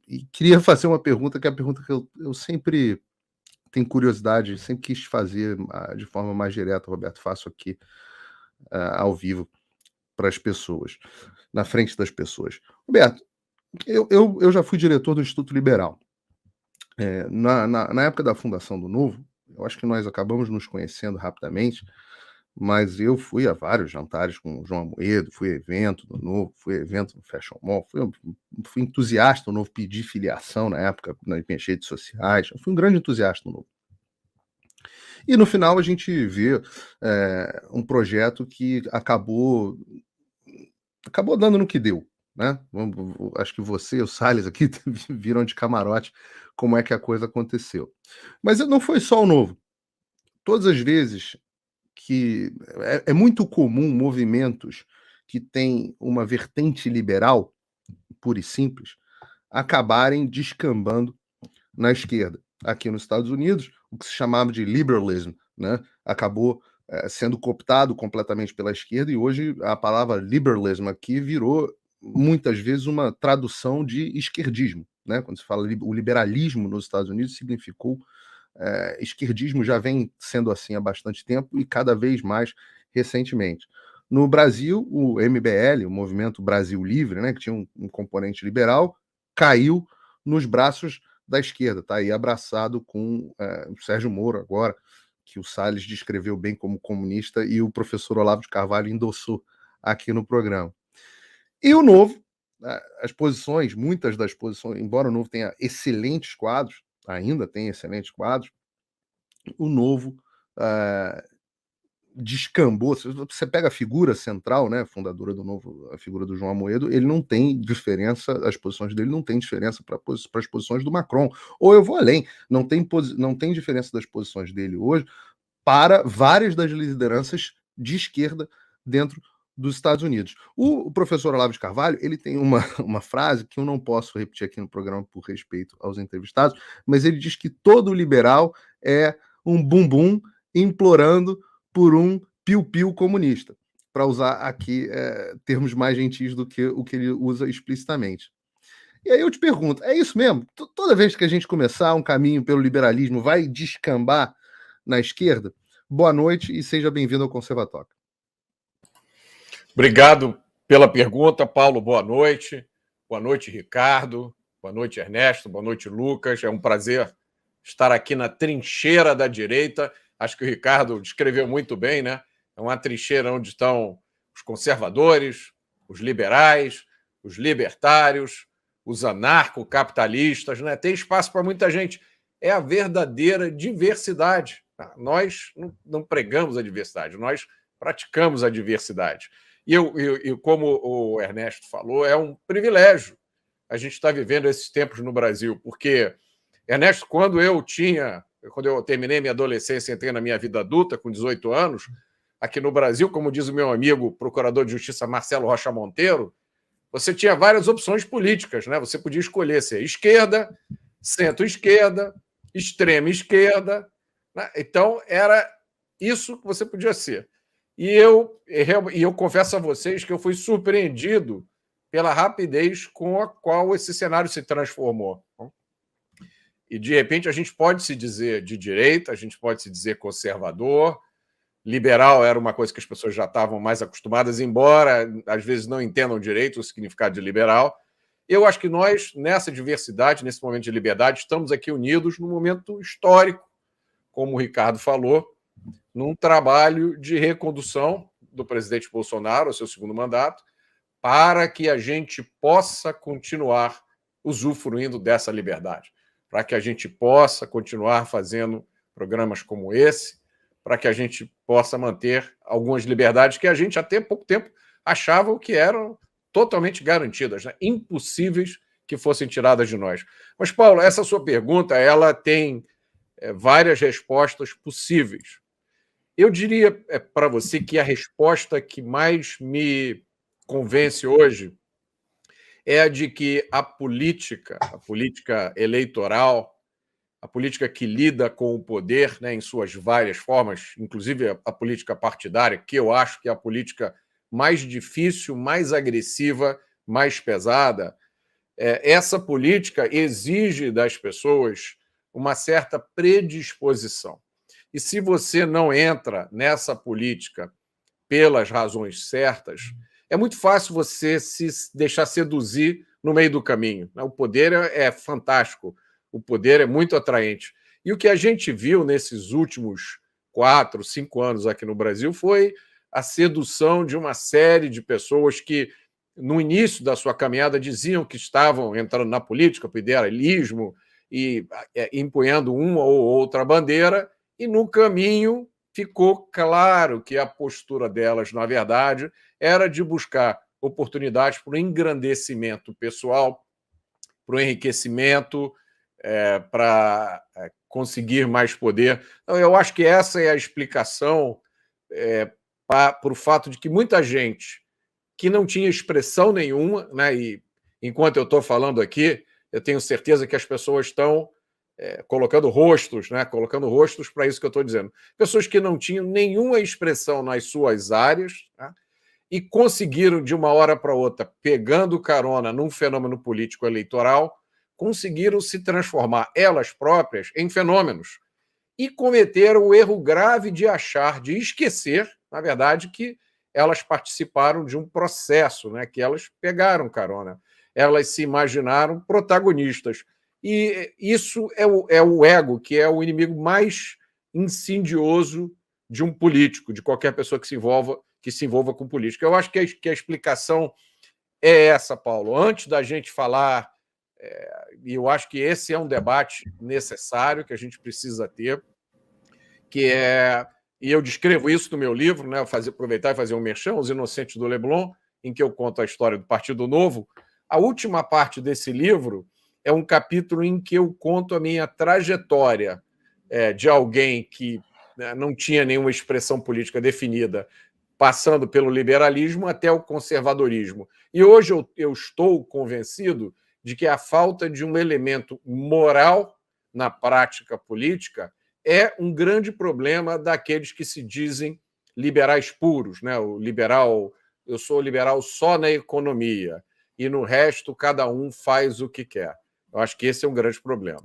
e queria fazer uma pergunta, que é a pergunta que eu sempre tenho curiosidade, sempre quis fazer de forma mais direta, Roberto, faço aqui ao vivo para as pessoas, na frente das pessoas. Roberto, eu já fui diretor do Instituto Liberal. Na época da fundação do Novo, eu acho que nós acabamos nos conhecendo rapidamente, mas eu fui a vários jantares com o João Amoedo, fui a evento do Novo, fui a evento no Fashion Mall, fui entusiasta do Novo, pedi filiação na época nas minhas redes sociais, eu fui um grande entusiasta do Novo. E no final a gente vê um projeto que acabou dando no que deu, né? Acho que você e o Salles aqui viram de camarote como é que a coisa aconteceu. Mas não foi só o Novo. Todas as vezes que é muito comum movimentos que têm uma vertente liberal, pura e simples, acabarem descambando na esquerda. Aqui nos Estados Unidos, o que se chamava de liberalism, né, acabou sendo cooptado completamente pela esquerda, e hoje a palavra liberalism aqui virou muitas vezes uma tradução de esquerdismo, né? Quando se fala o liberalismo nos Estados Unidos, significou esquerdismo, já vem sendo assim há bastante tempo e cada vez mais recentemente. No Brasil, o MBL, o Movimento Brasil Livre, né, que tinha um componente liberal, caiu nos braços da esquerda, tá aí abraçado com o Sérgio Moro agora, que o Salles descreveu bem como comunista e o professor Olavo de Carvalho endossou aqui no programa. E o Novo, as posições, muitas das posições, embora o Novo tenha excelentes quadros, ainda tem excelentes quadros, o Novo descambou. Você pega a figura central, né, fundadora do Novo, a figura do João Amoedo, ele não tem diferença, as posições dele não tem diferença para as posições do Macron. Ou eu vou além, não tem diferença das posições dele hoje para várias das lideranças de esquerda dentro dos Estados Unidos. O professor Olavo de Carvalho, ele tem uma frase que eu não posso repetir aqui no programa por respeito aos entrevistados, mas ele diz que todo liberal é um bumbum implorando por um piu-piu comunista, para usar aqui termos mais gentis do que o que ele usa explicitamente. E aí eu te pergunto, é isso mesmo? Toda vez que a gente começar um caminho pelo liberalismo, vai descambar na esquerda? Boa noite e seja bem-vindo ao Conservatório. Obrigado pela pergunta, Paulo. Boa noite. Boa noite, Ricardo. Boa noite, Ernesto. Boa noite, Lucas. É um prazer estar aqui na trincheira da direita. Acho que o Ricardo descreveu muito bem, né? É uma trincheira onde estão os conservadores, os liberais, os libertários, os anarcocapitalistas, né? Tem espaço para muita gente. É a verdadeira diversidade. Nós não pregamos a diversidade, nós praticamos a diversidade. E como o Ernesto falou, é um privilégio a gente estar vivendo esses tempos no Brasil, porque, Ernesto, quando eu terminei minha adolescência e entrei na minha vida adulta, com 18 anos, aqui no Brasil, como diz o meu amigo procurador de justiça Marcelo Rocha Monteiro, você tinha várias opções políticas, né? Você podia escolher ser esquerda, centro-esquerda, extrema esquerda, né? Então, era isso que você podia ser. E eu confesso a vocês que eu fui surpreendido pela rapidez com a qual esse cenário se transformou. E, de repente, a gente pode se dizer de direita, a gente pode se dizer conservador, liberal era uma coisa que as pessoas já estavam mais acostumadas, embora às vezes não entendam direito o significado de liberal. Eu acho que nós, nessa diversidade, nesse momento de liberdade, estamos aqui unidos num momento histórico, como o Ricardo falou, num trabalho de recondução do presidente Bolsonaro ao seu segundo mandato, para que a gente possa continuar usufruindo dessa liberdade, para que a gente possa continuar fazendo programas como esse, para que a gente possa manter algumas liberdades que a gente até pouco tempo achava que eram totalmente garantidas, né? Impossíveis que fossem tiradas de nós. Mas, Paulo, essa sua pergunta ela tem várias respostas possíveis. Eu diria para você que a resposta que mais me convence hoje é a de que a política eleitoral, a política que lida com o poder, né, em suas várias formas, inclusive a política partidária, que eu acho que é a política mais difícil, mais agressiva, mais pesada, essa política exige das pessoas uma certa predisposição. E se você não entra nessa política pelas razões certas, é muito fácil você se deixar seduzir no meio do caminho. O poder é fantástico, o poder é muito atraente. E o que a gente viu nesses últimos 4, 5 anos aqui no Brasil foi a sedução de uma série de pessoas que, no início da sua caminhada, diziam que estavam entrando na política, para o idealismo, e empunhando uma ou outra bandeira, e no caminho ficou claro que a postura delas, na verdade, era de buscar oportunidades para o engrandecimento pessoal, para o enriquecimento, para conseguir mais poder. Então, eu acho que essa é a explicação para o fato de que muita gente que não tinha expressão nenhuma, né, e enquanto eu estou falando aqui, eu tenho certeza que as pessoas estão colocando rostos, né, colocando rostos para isso que eu estou dizendo. Pessoas que não tinham nenhuma expressão nas suas áreas, né, e conseguiram, de uma hora para outra, pegando carona num fenômeno político eleitoral, conseguiram se transformar elas próprias em fenômenos e cometeram o erro grave de achar, de esquecer, na verdade, que elas participaram de um processo, né, que elas pegaram carona. Elas se imaginaram protagonistas. E isso é o ego, que é o inimigo mais insidioso de um político, de qualquer pessoa que se envolva com política. Eu acho que a explicação é essa, Paulo. Antes da gente falar, e eu acho que esse é um debate necessário que a gente precisa ter, e eu descrevo isso no meu livro, né, aproveitar e fazer um merchan, Os Inocentes do Leblon, em que eu conto a história do Partido Novo. A última parte desse livro é um capítulo em que eu conto a minha trajetória de alguém que não tinha nenhuma expressão política definida, passando pelo liberalismo até o conservadorismo. E hoje eu estou convencido de que a falta de um elemento moral na prática política é um grande problema daqueles que se dizem liberais puros, né? Eu sou liberal só na economia, e no resto cada um faz o que quer. Eu acho que esse é um grande problema.